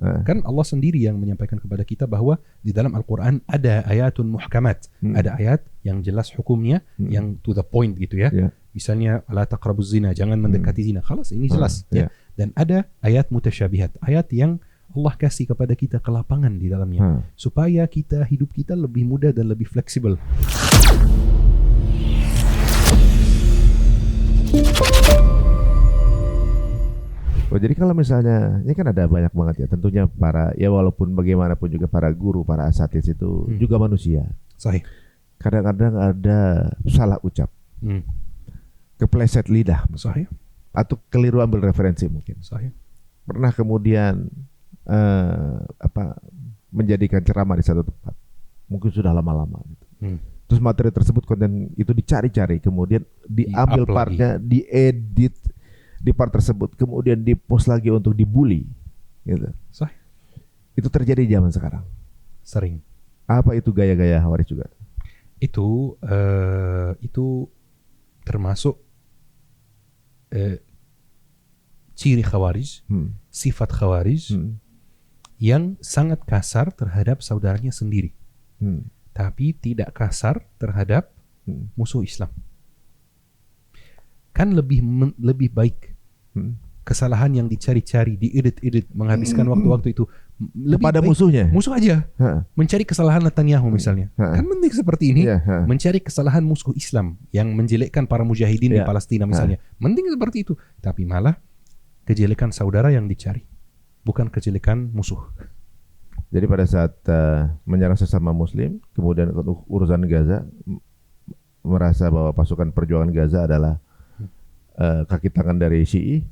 kan Allah sendiri yang menyampaikan kepada kita bahwa di dalam Al-Quran ada ayatun muhkamat, ada ayat yang jelas hukumnya, yang to the point gitu ya. Misalnya la taqrabuz zina, jangan mendekati zina. Khalas, ini jelas ya. Dan ada ayat mutasyabihat, ayat yang Allah kasih kepada kita kelapangan di dalamnya supaya hidup kita lebih mudah dan lebih fleksibel. Oh, jadi kalau misalnya ini kan ada banyak banget ya, tentunya para ya walaupun bagaimanapun juga para guru, para asatiz itu juga manusia. Sahih. Kadang-kadang ada salah ucap, kepleset lidah, Sahih. Atau keliru ambil referensi mungkin. Sahih. Pernah kemudian menjadikan ceramah di satu tempat, mungkin sudah lama-lama gitu. Terus materi tersebut, konten itu dicari-cari, kemudian diambil partnya, diedit di part tersebut, kemudian dipost lagi untuk dibully, gitu. Sahih. Itu terjadi di zaman sekarang. Sering. Apa itu gaya-gaya Khawarij juga? Itu termasuk ciri Khawarij, sifat Khawarij yang sangat kasar terhadap saudaranya sendiri, tapi tidak kasar terhadap musuh Islam. Kan lebih baik kesalahan yang dicari-cari, diedit-edit, menghabiskan waktu-waktu itu lebih kepada baik, musuhnya. Musuh aja. Mencari kesalahan Netanyahu misalnya. Kan mending seperti ini, mencari kesalahan musuh Islam yang menjelekkan para mujahidin di Palestina misalnya. Mending seperti itu. Tapi malah kejelekan saudara yang dicari, bukan kejelekan musuh. Jadi pada saat menyerang sesama muslim, kemudian urusan Gaza, merasa bahwa pasukan perjuangan Gaza adalah kaki tangan dari Syi'i,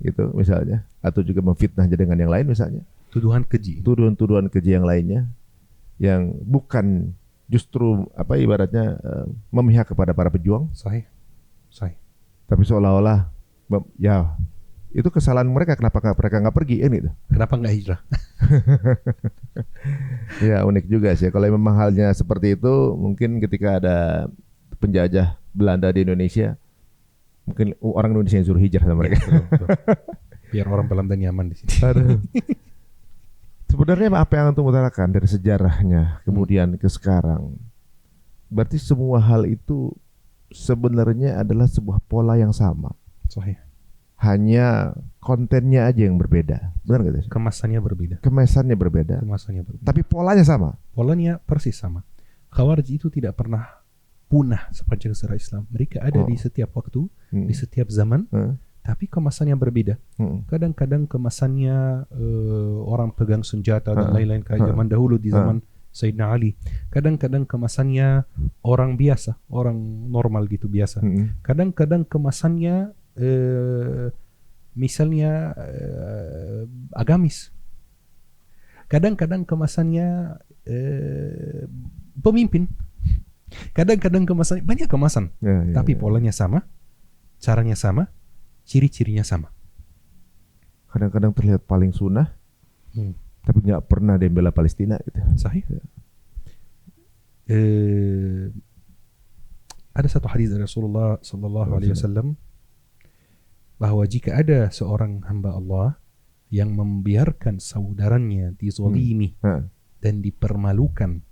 gitu misalnya, atau juga memfitnah dengan yang lain misalnya. Tuduhan keji yang lainnya, yang bukan justru ibaratnya memihak kepada para pejuang. Sahih. Tapi seolah-olah ya itu kesalahan mereka, kenapa mereka nggak pergi gitu? Kenapa nggak hijrah? Ya unik juga sih. Kalau memang halnya seperti itu, mungkin ketika ada penjajah Belanda di Indonesia, mungkin orang Indonesia yang suruh hijrah sama mereka. Betul. Biar orang Belanda nyaman di sini. Sebenarnya apa yang antum utarakan dari sejarahnya kemudian ke sekarang, berarti semua hal itu sebenarnya adalah sebuah pola yang sama. Sahih. Hanya kontennya aja yang berbeda, benar nggak sih? Kemasannya berbeda. Tapi polanya sama. Polanya persis sama. Khawarij itu tidak pernah punah sepanjang sejarah Islam. Mereka ada di setiap waktu, di setiap zaman, tapi kemasannya berbeda. Kadang-kadang kemasannya orang pegang senjata dan lain-lain kayak zaman dahulu di zaman Sayyidina Ali. Kadang-kadang kemasannya orang biasa, orang normal gitu biasa. Kadang-kadang kemasannya misalnya agamis. Kadang-kadang kemasannya pemimpin. Kadang-kadang kemasannya banyak kemasan, tapi polanya sama, caranya sama, ciri-cirinya sama. Kadang-kadang terlihat paling sunnah, tapi nggak pernah dia bela Palestina gitu. Sahih. Ada satu hadis dari Rasulullah Sallallahu Alaihi Wasallam bahwa jika ada seorang hamba Allah yang membiarkan saudaranya dizalimi dan dipermalukan,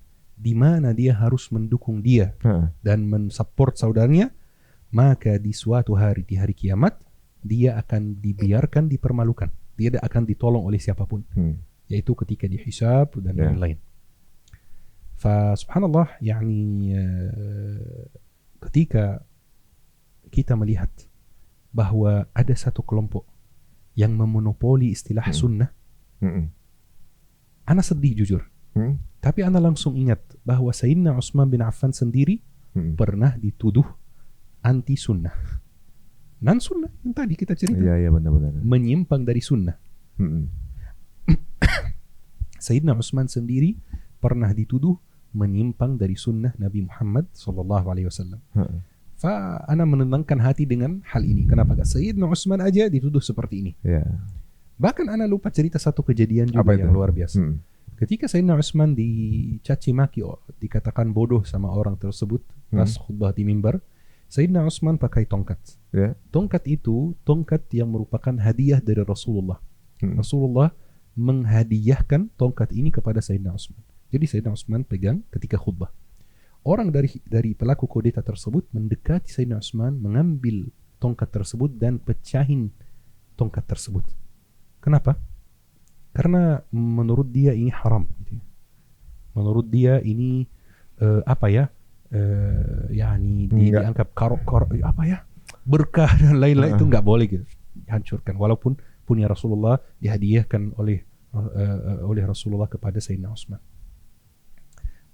di mana dia harus mendukung dia dan mensupport saudaranya, maka di suatu hari, di hari kiamat, dia akan dibiarkan dipermalukan. Dia tidak akan ditolong oleh siapapun, yaitu ketika dihisab dan lain-lain. Subhanallah, ketika kita melihat bahwa ada satu kelompok yang memonopoli istilah sunnah, ana sedih jujur. Tapi ana langsung ingat bahwa Sayyidina Utsman bin Affan sendiri pernah dituduh anti sunnah. Non sunnah yang tadi kita cerita. Iya, benar-benar. Menyimpang dari sunnah. Sayyidina Utsman sendiri pernah dituduh menyimpang dari sunnah Nabi Muhammad SAW. Ana menenangkan hati dengan hal ini. Kenapa? Sayyidina Utsman aja dituduh seperti ini. Bahkan ana lupa cerita satu kejadian juga yang luar biasa. Ketika Sayyidina Utsman dicaci maki, dikatakan bodoh sama orang tersebut pas khutbah di mimbar, Sayyidina Utsman pakai tongkat. Tongkat itu tongkat yang merupakan hadiah dari Rasulullah. Rasulullah menghadiahkan tongkat ini kepada Sayyidina Utsman. Jadi Sayyidina Utsman pegang ketika khutbah. Orang dari pelaku kudeta tersebut mendekati Sayyidina Utsman, mengambil tongkat tersebut dan pecahin tongkat tersebut. Kenapa? Karena menurut dia ini haram. Gitu. Menurut dia ini dianggap berkah dan lain-lain, itu nggak boleh gitu, dihancurkan. Walaupun punya Rasulullah dihadiahkan oleh Rasulullah kepada Sayyidina Utsman.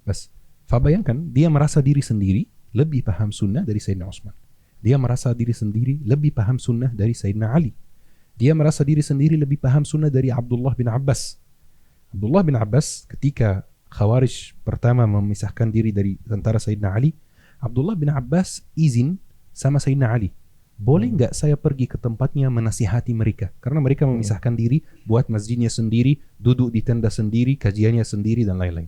Bas, bayangkan dia merasa diri sendiri lebih paham sunnah dari Sayyidina Utsman. Dia merasa diri sendiri lebih paham sunnah dari Sayyidina Ali. Dia merasa diri sendiri lebih paham sunnah dari Abdullah bin Abbas. Abdullah bin Abbas ketika Khawarij pertama memisahkan diri dari tentara Sayyidina Ali, Abdullah bin Abbas izin sama Sayyidina Ali, boleh nggak saya pergi ke tempatnya menasihati mereka? Karena mereka memisahkan diri, buat masjidnya sendiri, duduk di tenda sendiri, kajiannya sendiri, dan lain-lain.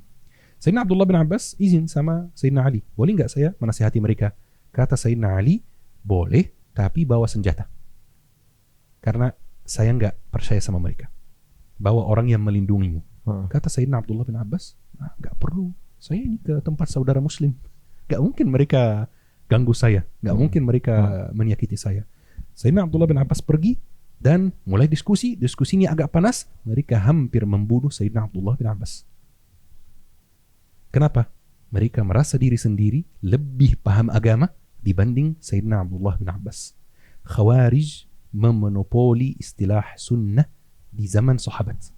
Sayyidina Abdullah bin Abbas izin sama Sayyidina Ali, boleh nggak saya menasihati mereka? Kata Sayyidina Ali, boleh, tapi bawa senjata. Karena saya nggak percaya sama mereka. Bawa orang yang melindungimu. Kata Sayyidina Abdullah bin Abbas, nggak perlu. Saya ini ke tempat saudara Muslim. Nggak mungkin mereka ganggu saya, nggak mungkin mereka menyakiti saya. Sayyidina Abdullah bin Abbas pergi dan mulai diskusinya agak panas. Mereka hampir membunuh Sayyidina Abdullah bin Abbas. Kenapa? Mereka merasa diri sendiri lebih paham agama dibanding Sayyidina Abdullah bin Abbas. Khawarij memonopoli istilah sunnah di zaman sahabat.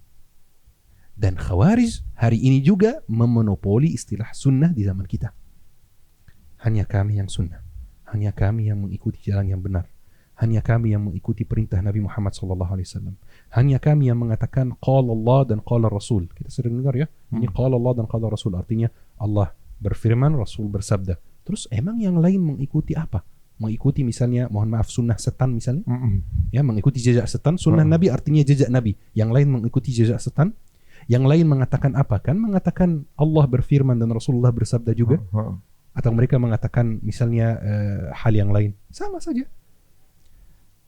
Dan Khawarij hari ini juga memonopoli istilah sunnah di zaman kita. Hanya kami yang sunnah, hanya kami yang mengikuti jalan yang benar, hanya kami yang mengikuti perintah Nabi Muhammad SAW, hanya kami yang mengatakan qala Allah dan qala Rasul. Kita sering dengar ya, ini qala Allah dan qala Rasul, artinya Allah berfirman, Rasul bersabda. Terus emang yang lain mengikuti apa? Mengikuti misalnya, mohon maaf, sunnah setan misalnya, ya, mengikuti jejak setan. Sunnah Nabi artinya jejak Nabi, yang lain mengikuti jejak setan. Yang lain mengatakan apa? Kan mengatakan Allah berfirman dan Rasulullah bersabda juga. Atau mereka mengatakan misalnya hal yang lain, sama saja.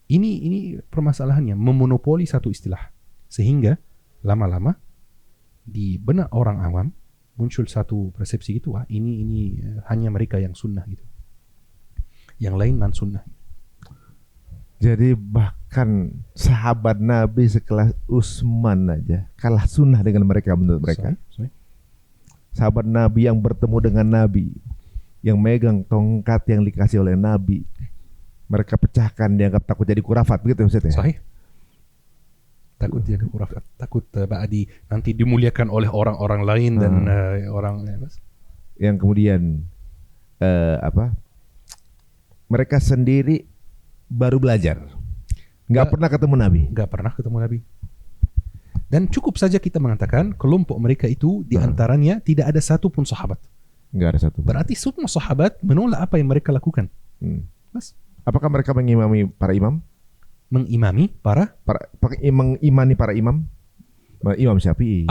Ini permasalahannya, memonopoli satu istilah, sehingga lama-lama di benak orang awam muncul satu persepsi gitu, wah ini hanya mereka yang sunnah gitu, yang lain non sunnah. Jadi bahkan sahabat Nabi sekelas Utsman aja kalah sunnah dengan mereka menurut mereka. Sorry. Sahabat Nabi yang bertemu dengan Nabi, yang megang tongkat yang dikasih oleh Nabi, mereka pecahkan, dianggap takut jadi kurafat, begitu maksudnya? Sahih. Takut dia ke kurafat, takut nanti dimuliakan oleh orang-orang lain dan orang yang kemudian mereka sendiri baru belajar, nggak pernah ketemu Nabi. Dan cukup saja kita mengatakan kelompok mereka itu diantaranya tidak ada satu pun sahabat. Nggak ada satu. Berarti semua sahabat menolak apa yang mereka lakukan. Mas, apakah mereka mengimami para imam? Mengimani mengimani para imam? Imam Syafi'i.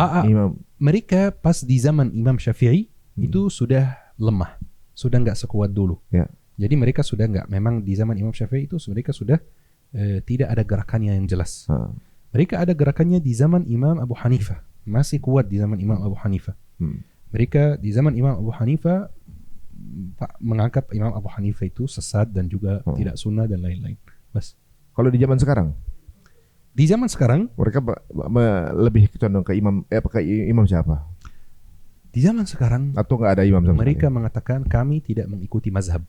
Mereka pas di zaman Imam Syafi'i itu sudah lemah, sudah nggak sekuat dulu. Ya. Jadi mereka sudah nggak, memang di zaman Imam Syafi'i itu mereka sudah tidak ada gerakannya yang jelas. Mereka ada gerakannya di zaman Imam Abu Hanifah, masih kuat di zaman Imam Abu Hanifah. Mereka di zaman Imam Abu Hanifah menganggap Imam Abu Hanifah itu sesat dan juga tidak sunnah dan lain-lain. Bas. Kalau di zaman sekarang? Di zaman sekarang mereka lebih condong ke imam siapa? Di zaman sekarang atau nggak ada imam sama mereka mengatakan kami tidak mengikuti mazhab.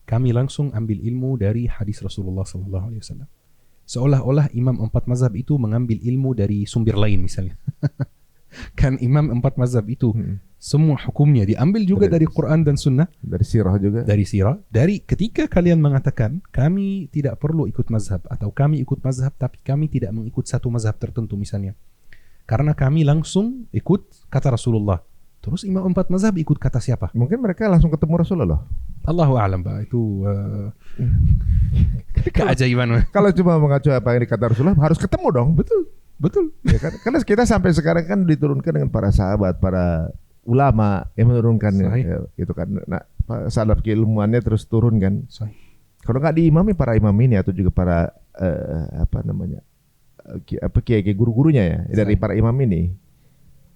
Kami langsung ambil ilmu dari hadis Rasulullah SAW. Seolah-olah imam 4 mazhab itu mengambil ilmu dari sumber lain misalnya. Kan imam 4 mazhab itu semua hukumnya diambil juga dari Quran dan Sunnah, dari sirah juga. Dari sirah. Dari ketika kalian mengatakan kami tidak perlu ikut mazhab atau kami ikut mazhab tapi kami tidak mengikut satu mazhab tertentu misalnya, karena kami langsung ikut kata Rasulullah. Terus imam 4 mazhab ikut kata siapa? Mungkin mereka langsung ketemu Rasulullah. Allahu a'lam, Pak. Itu keajaiban. Kalau cuma mengacu apa yang dikata Rasulullah harus ketemu dong. Betul. Ya kan? Karena kita sampai sekarang kan diturunkan dengan para sahabat, para ulama yang menurunkan itu kan. Nah, salaf keilmuannya terus turun kan. Kalau nggak diimami para imam ini atau juga para kiai guru-gurunya ya, dari para imam ini.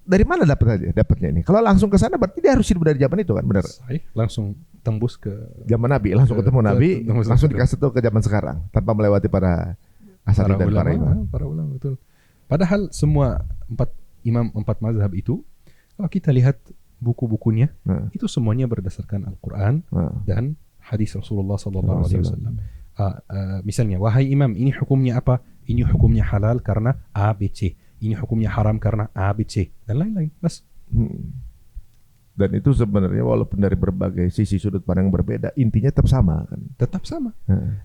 Dari mana dapatnya ini? Kalau langsung ke sana berarti dia harus hidup dari zaman itu kan, benar? Langsung tembus ke zaman Nabi, langsung ketemu Nabi, langsung dikasih tahu ke zaman sekarang tanpa melewati para asatidz dan para imam. Para ulama, betul. Padahal semua empat mazhab itu, kalau kita lihat buku-bukunya, itu semuanya berdasarkan Al-Quran dan hadis Rasulullah SAW. Misalnya, wahai imam, ini hukumnya apa? Ini hukumnya halal karena A, B, C. Ini hukumnya haram karena A, B, C, dan lain-lain. Mas. Dan itu sebenarnya walaupun dari berbagai sisi sudut pandang berbeda, intinya tetap sama kan? Tetap sama.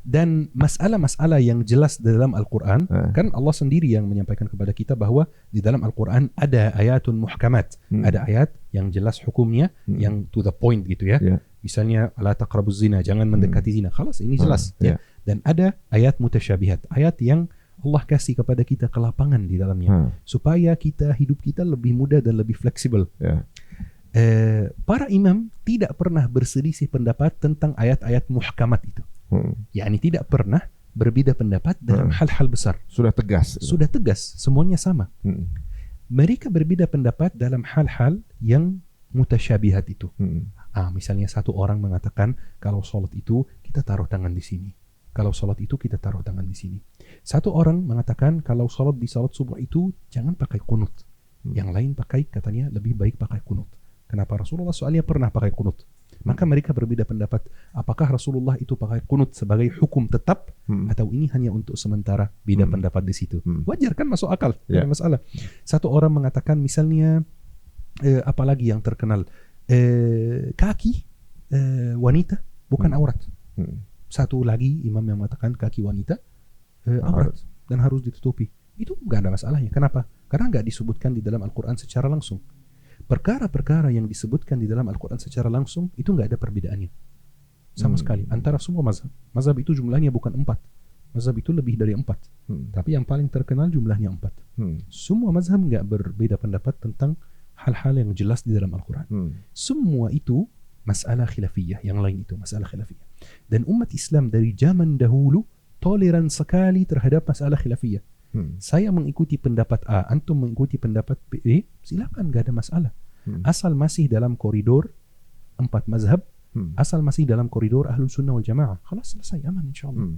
Dan masalah-masalah yang jelas di dalam Al-Quran, kan Allah sendiri yang menyampaikan kepada kita bahwa di dalam Al-Quran ada ayatun muhkamat, ada ayat yang jelas hukumnya, yang to the point gitu ya. Misalnya, la taqrabuz zina, jangan mendekati zina. Khalas, ini jelas. Ya. Dan ada ayat mutasyabihat, ayat yang Allah kasih kepada kita kelapangan di dalamnya, supaya hidup kita lebih mudah dan lebih fleksibel. Para imam tidak pernah berselisih pendapat tentang ayat-ayat muhkamat itu. yakni tidak pernah berbeda pendapat dalam hal-hal besar. Sudah tegas. Sudah tegas, semuanya sama. Mereka berbeda pendapat dalam hal-hal yang mutasyabihat itu. Misalnya satu orang mengatakan kalau sholat itu kita taruh tangan di sini. Kalau sholat itu kita taruh tangan di sini. Satu orang mengatakan kalau sholat di sholat subuh itu jangan pakai kunut. Yang lain katanya lebih baik pakai kunut. Kenapa? Rasulullah soalnya pernah pakai kunut. Maka mereka berbeda pendapat. Apakah Rasulullah itu pakai kunut sebagai hukum tetap atau ini hanya untuk sementara? Beda pendapat di situ. Wajar kan, masuk akal, tidak ada masalah. Satu orang mengatakan misalnya apalagi yang terkenal, kaki wanita bukan aurat. Satu lagi imam yang mengatakan kaki wanita aurat dan harus ditutupi. Itu nggak ada masalahnya. Kenapa? Karena nggak disebutkan di dalam Al-Quran secara langsung. Perkara-perkara yang disebutkan di dalam Al-Quran secara langsung itu nggak ada perbedaannya sama sekali antara semua mazhab. Mazhab itu jumlahnya bukan 4. Mazhab itu lebih dari 4. Tapi yang paling terkenal jumlahnya 4. Semua mazhab nggak berbeda pendapat tentang hal-hal yang jelas di dalam Al-Quran. Semua itu masalah khilafiyah. Yang lain itu masalah khilafiyah. Dan umat Islam dari zaman dahulu toleran sekali terhadap masalah khilafiyah. Saya mengikuti pendapat A, antum mengikuti pendapat B, silakan, gak ada masalah. Asal masih dalam koridor 4 mazhab, asal masih dalam koridor Ahlus Sunnah wal Jamaah, khalas, selesai, aman insyaallah.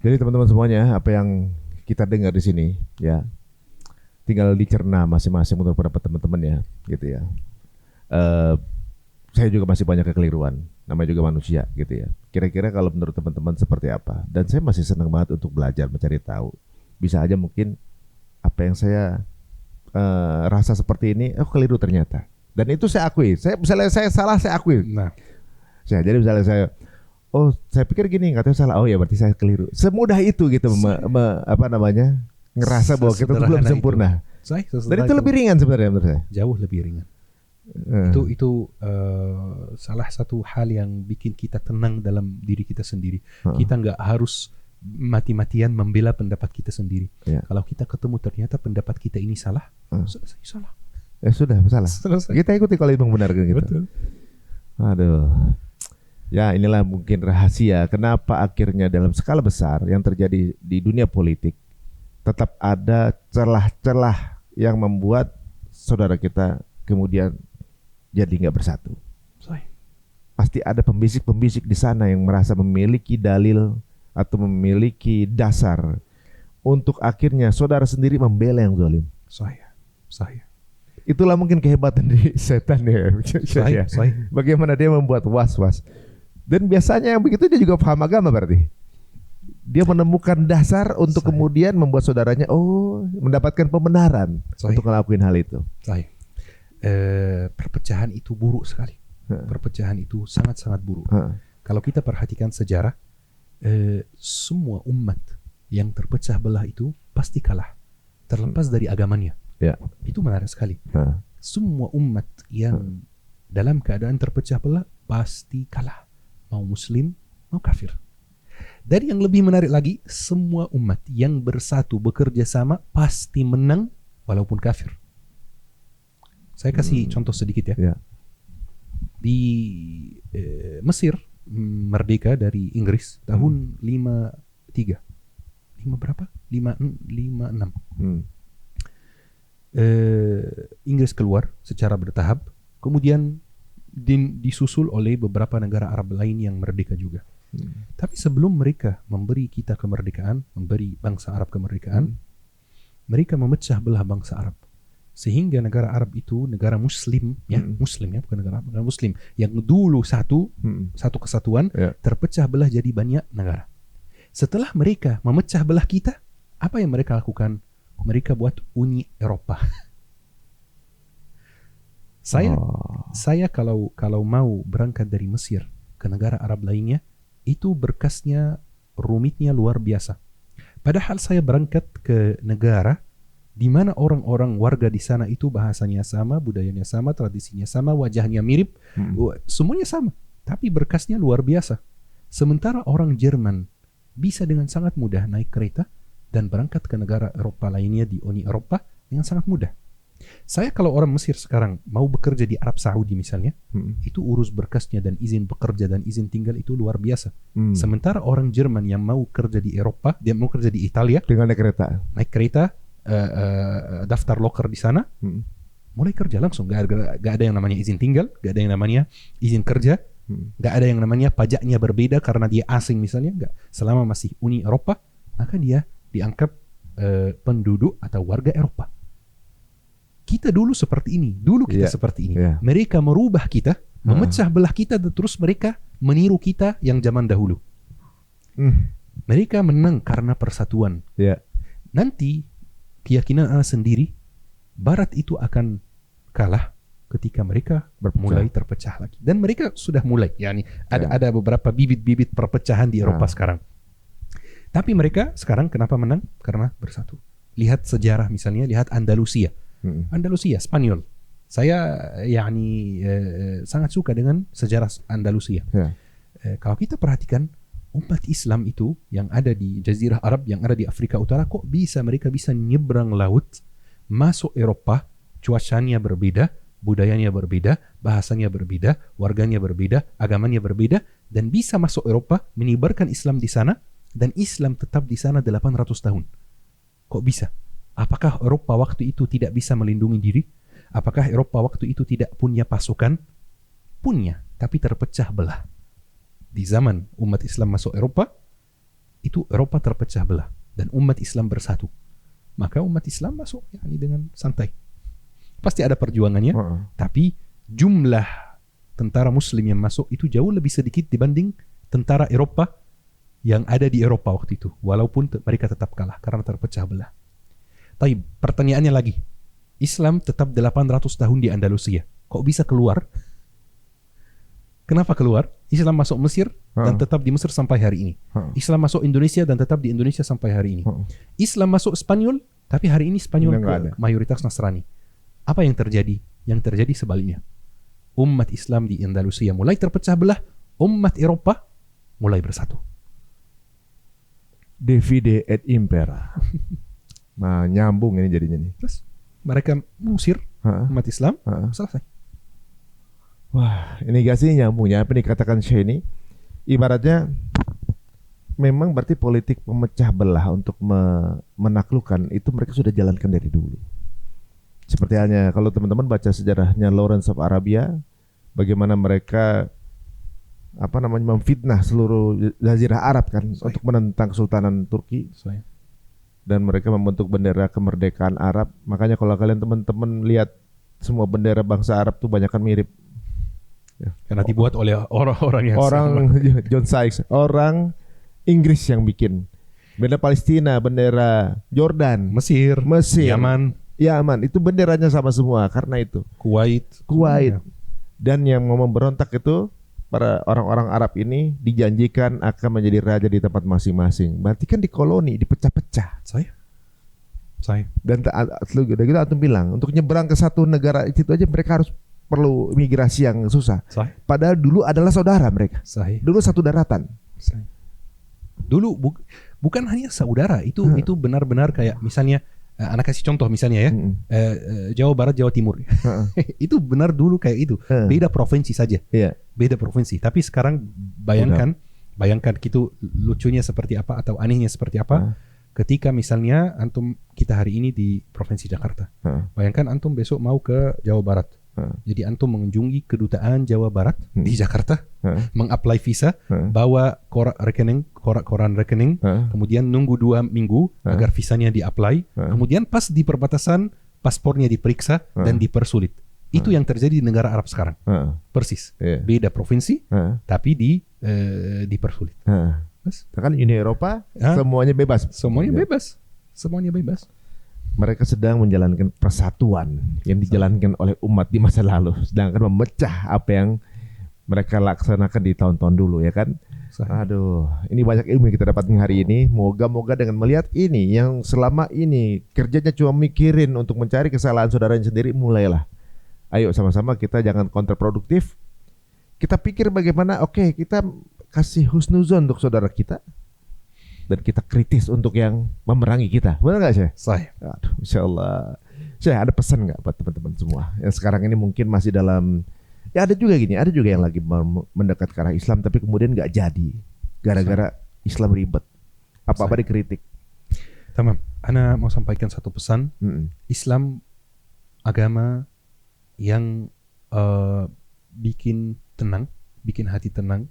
Jadi teman-teman semuanya, apa yang kita dengar di sini ya, tinggal dicerna masing-masing menurut pendapat teman-teman ya, gitu ya. Saya juga masih banyak kekeliruan, namanya juga manusia gitu ya. Kira-kira kalau menurut teman-teman seperti apa? Dan saya masih senang banget untuk belajar, mencari tahu. Bisa aja mungkin apa yang saya rasa seperti ini, keliru ternyata. Dan itu saya akui. Misalnya saya salah, saya akui. Jadi misalnya saya pikir gini, katanya salah. Oh ya, berarti saya keliru. Semudah itu gitu, ngerasa bahwa kita belum sempurna. Dan itu lebih ringan sebenarnya menurut saya. Jauh lebih ringan. Itu salah satu hal yang bikin kita tenang dalam diri kita sendiri. Kita nggak harus mati-matian membela pendapat kita sendiri. Kalau kita ketemu ternyata pendapat kita ini salah, selesai, salah. Ya sudah, salah. Kita ikuti kalau memang benar gitu. Betul. Aduh. Ya, inilah mungkin rahasia kenapa akhirnya dalam skala besar yang terjadi di dunia politik tetap ada celah-celah yang membuat saudara kita kemudian jadi nggak bersatu. Pasti ada pembisik-pembisik di sana yang merasa memiliki dalil atau memiliki dasar untuk akhirnya saudara sendiri membela yang zalim. Sahih. Itulah mungkin kehebatan di setan ya. Sahih. Bagaimana dia membuat was-was. Dan biasanya yang begitu dia juga paham agama berarti. Dia menemukan dasar untuk kemudian membuat saudaranya mendapatkan pembenaran untuk ngelakuin hal itu. Perpecahan itu buruk sekali. Perpecahan itu sangat-sangat buruk. Kalau kita perhatikan sejarah, semua umat yang terpecah belah itu pasti kalah, terlepas dari agamanya. Itu menarik sekali. Semua umat yang dalam keadaan terpecah belah pasti kalah, mau muslim mau kafir. Dan yang lebih menarik lagi, semua umat yang bersatu bekerja sama pasti menang walaupun kafir. Saya kasih contoh sedikit ya. Di Mesir merdeka dari Inggris tahun 53. berapa? 556. Inggris keluar secara bertahap, kemudian disusul oleh beberapa negara Arab lain yang merdeka juga. Tapi sebelum mereka memberi kita kemerdekaan, memberi bangsa Arab kemerdekaan, mereka memecah belah bangsa Arab. Sehingga negara Arab itu negara Muslim, Muslim ya, bukan negara Muslim, yang dulu satu kesatuan, terpecah belah jadi banyak negara. Setelah mereka memecah belah kita, apa yang mereka lakukan? Mereka buat Uni Eropa. Saya kalau mau berangkat dari Mesir ke negara Arab lainnya, itu berkasnya, rumitnya luar biasa. Padahal saya berangkat ke negara di mana orang-orang warga di sana itu bahasanya sama, budayanya sama, tradisinya sama, wajahnya mirip, semuanya sama. Tapi berkasnya luar biasa. Sementara orang Jerman bisa dengan sangat mudah naik kereta dan berangkat ke negara Eropa lainnya di Uni Eropa dengan sangat mudah. Saya kalau orang Mesir sekarang mau bekerja di Arab Saudi misalnya, itu urus berkasnya dan izin bekerja dan izin tinggal itu luar biasa. Sementara orang Jerman yang mau kerja di Eropa, dia mau kerja di Italia, dengan naik kereta, daftar loker di sana, mulai kerja langsung. Gak ada yang namanya izin tinggal, gak ada yang namanya izin kerja, gak ada yang namanya pajaknya berbeda karena dia asing misalnya, gak. Selama masih Uni Eropa, maka dia dianggap penduduk atau warga Eropa. Kita dulu seperti ini, seperti ini. Mereka merubah kita, memecah belah kita, dan terus mereka meniru kita yang zaman dahulu. Mereka menang karena persatuan. Nanti keyakinan ana sendiri, Barat itu akan kalah ketika mereka mulai terpecah lagi. Dan mereka sudah mulai, ada beberapa bibit-bibit perpecahan di Eropa sekarang. Tapi mereka sekarang kenapa menang? Karena bersatu. Lihat sejarah misalnya, lihat Andalusia. Andalusia, Spanyol. Saya sangat suka dengan sejarah Andalusia. Kalau kita perhatikan, umat Islam itu yang ada di Jazirah Arab, yang ada di Afrika Utara, kok mereka bisa nyebrang laut, masuk Eropa, cuacanya berbeda, budayanya berbeda, bahasanya berbeda, warganya berbeda, agamanya berbeda, dan bisa masuk Eropa, menyebarkan Islam di sana, dan Islam tetap di sana 800 tahun. Kok bisa? Apakah Eropa waktu itu tidak bisa melindungi diri? Apakah Eropa waktu itu tidak punya pasukan? Punya, tapi terpecah belah. Di zaman umat Islam masuk Eropa, itu Eropa terpecah belah dan umat Islam bersatu. Maka umat Islam masuk dengan santai. Pasti ada perjuangannya, tapi jumlah tentara Muslim yang masuk itu jauh lebih sedikit dibanding tentara Eropa yang ada di Eropa waktu itu. Walaupun mereka tetap kalah karena terpecah belah. Tapi pertanyaannya lagi, Islam tetap 800 tahun di Andalusia. Kok bisa keluar? Kenapa keluar? Islam masuk Mesir dan tetap di Mesir sampai hari ini. Islam masuk Indonesia dan tetap di Indonesia sampai hari ini. Islam masuk Spanyol, tapi hari ini Spanyol mayoritas Nasrani. Apa yang terjadi? Yang terjadi sebaliknya. Umat Islam di Andalusia mulai terpecah belah, umat Eropa mulai bersatu. Divide et impera. Nah, nyambung ini jadinya nih. Terus mereka mengusir umat Islam, selesai. Wah, ini gak sih nyambungnya apa nih katakan Syekh ini? Ibaratnya memang berarti politik pemecah belah untuk menaklukkan itu mereka sudah jalankan dari dulu. Seperti halnya kalau teman-teman baca sejarahnya Lawrence of Arabia, bagaimana mereka memfitnah seluruh Jazirah Arab kan untuk menentang Kesultanan Turki. Dan mereka membentuk bendera kemerdekaan Arab. Makanya kalau kalian teman-teman lihat semua bendera bangsa Arab tuh banyak kan mirip. Karena dibuat oleh orang-orang yang John Sykes, orang Inggris yang bikin. Bendera Palestina, bendera Jordan, Mesir, Yaman, itu benderanya sama semua karena itu. Kuwait. Dan yang mau memberontak itu para orang-orang Arab ini dijanjikan akan menjadi raja di tempat masing-masing. Berarti kan di koloni, dipecah-pecah. Saya. Dan kita antum bilang untuk nyebrang ke satu negara itu aja mereka harus perlu imigrasi yang susah. Padahal dulu adalah saudara mereka. Dulu satu daratan. Dulu bukan hanya saudara, itu benar-benar kayak misalnya anak kasih contoh misalnya ya, Jawa Barat, Jawa Timur. Itu benar dulu kayak itu. Beda provinsi saja. Beda provinsi. Tapi sekarang bayangkan gitu lucunya seperti apa atau anehnya seperti apa. Ketika misalnya antum, kita hari ini di Provinsi Jakarta, bayangkan antum besok mau ke Jawa Barat. Jadi antum mengunjungi kedutaan Jawa Barat di Jakarta, mengapply visa, bawa koran rekening, kemudian nunggu 2 minggu agar visanya di-apply, kemudian pas di perbatasan paspornya diperiksa dan dipersulit. Itu yang terjadi di negara Arab sekarang. Persis. Beda provinsi, tapi dipersulit. Kan Uni Eropa semuanya bebas. Semuanya bebas. Mereka sedang menjalankan persatuan yang dijalankan oleh umat di masa lalu, sedangkan memecah apa yang mereka laksanakan di tahun-tahun dulu, ya kan? Aduh, ini banyak ilmu yang kita dapatkan hari ini. Moga-moga dengan melihat ini, yang selama ini kerjanya cuma mikirin untuk mencari kesalahan saudaranya sendiri, mulailah. Ayo sama-sama kita jangan kontraproduktif. Kita pikir bagaimana, kita kasih husnuzon untuk saudara kita, dan kita kritis untuk yang memerangi kita. Benar nggak, Syekh? Sahih. Aduh, Insya Allah. Syekh, ada pesan nggak buat teman-teman semua yang sekarang ini mungkin masih dalam, ya ada juga yang lagi mendekat ke arah Islam tapi kemudian nggak jadi gara-gara Islam ribet, apa-apa dikritik. Tamam. Ana mau sampaikan satu pesan. Islam agama yang bikin tenang, bikin hati tenang.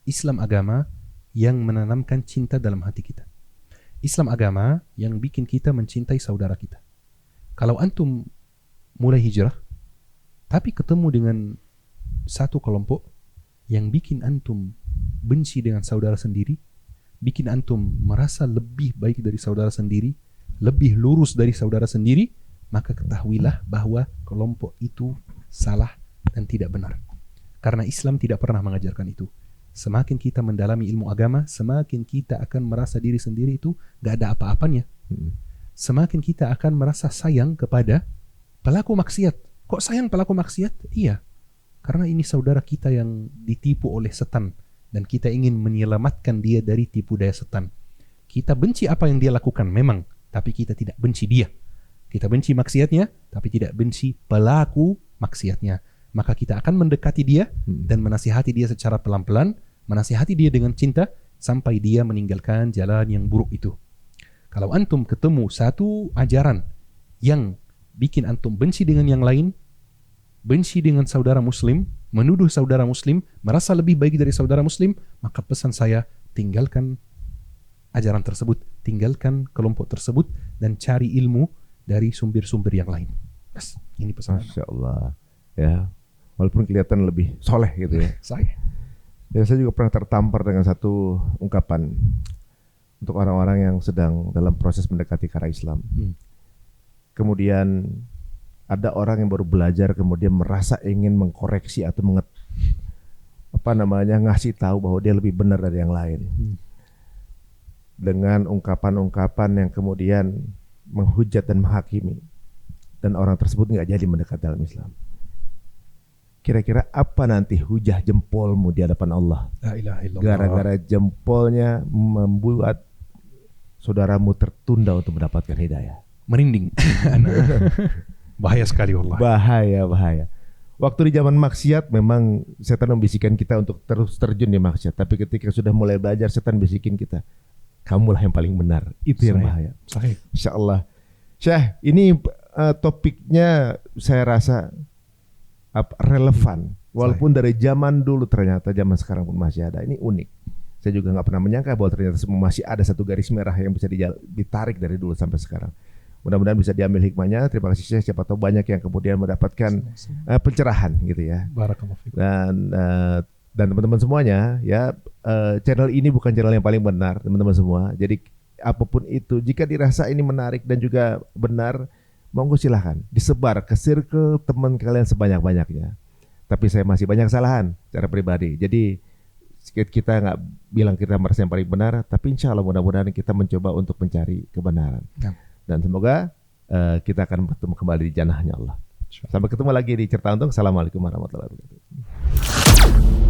Islam agama yang menanamkan cinta dalam hati kita. Islam agama yang bikin kita mencintai saudara kita. Kalau antum mulai hijrah, tapi ketemu dengan satu kelompok yang bikin antum benci dengan saudara sendiri, bikin antum merasa lebih baik dari saudara sendiri, lebih lurus dari saudara sendiri, maka ketahuilah bahwa kelompok itu salah dan tidak benar. Karena Islam tidak pernah mengajarkan itu. Semakin kita mendalami ilmu agama, semakin kita akan merasa diri sendiri itu gak ada apa-apanya. Semakin kita akan merasa sayang kepada pelaku maksiat. Kok sayang pelaku maksiat? Iya, karena ini saudara kita yang ditipu oleh setan, dan kita ingin menyelamatkan dia dari tipu daya setan. Kita benci apa yang dia lakukan memang, tapi kita tidak benci dia. Kita benci maksiatnya, tapi tidak benci pelaku maksiatnya. Maka kita akan mendekati dia dan menasihati dia secara pelan-pelan, menasihati dia dengan cinta sampai dia meninggalkan jalan yang buruk itu. Kalau antum ketemu satu ajaran yang bikin antum benci dengan yang lain, benci dengan saudara muslim, menuduh saudara muslim, merasa lebih baik dari saudara muslim, maka pesan saya, tinggalkan ajaran tersebut, tinggalkan kelompok tersebut, dan cari ilmu dari sumber-sumber yang lain. Bas, ini pesan. Masya Allah. Ya, walaupun kelihatan lebih soleh gitu ya. Saya juga pernah tertampar dengan satu ungkapan untuk orang-orang yang sedang dalam proses mendekati ke arah Islam. Kemudian ada orang yang baru belajar, kemudian merasa ingin mengkoreksi atau ngasih tahu bahwa dia lebih benar dari yang lain. Dengan ungkapan-ungkapan yang kemudian menghujat dan menghakimi, dan orang tersebut nggak jadi mendekat dalam Islam. Kira-kira apa nanti hujah jempolmu di hadapan Allah? La ilaha illallah. Gara-gara jempolnya membuat saudaramu tertunda untuk mendapatkan hidayah. Merinding. Bahaya sekali wallah. Bahaya. Waktu di zaman maksiat memang setan membisikkan kita untuk terus terjun di maksiat. Tapi ketika sudah mulai belajar, setan bisikin kita, kamulah yang paling benar. Itu yang bahaya. Sahih. Insya Allah. Syekh, ini topiknya saya rasa relevan. Walaupun dari zaman dulu ternyata zaman sekarang pun masih ada. Ini unik. Saya juga nggak pernah menyangka bahwa ternyata masih ada satu garis merah yang bisa ditarik dari dulu sampai sekarang. Mudah-mudahan bisa diambil hikmahnya. Terima kasih Syekh. Siapa tahu banyak yang kemudian mendapatkan pencerahan gitu ya. Barakallahu fikum. Dan teman-teman semuanya ya, channel ini bukan channel yang paling benar teman-teman semua. Jadi apapun itu, jika dirasa ini menarik dan juga benar, monggo silahkan disebar ke circle teman kalian sebanyak-banyaknya. Tapi saya masih banyak kesalahan secara pribadi. Jadi kita nggak bilang kita merasa yang paling benar, tapi insya Allah mudah-mudahan kita mencoba untuk mencari kebenaran. Dan semoga kita akan bertemu kembali di jannahnya Allah. Sampai ketemu lagi di Cerita Untung. Assalamualaikum warahmatullahi wabarakatuh.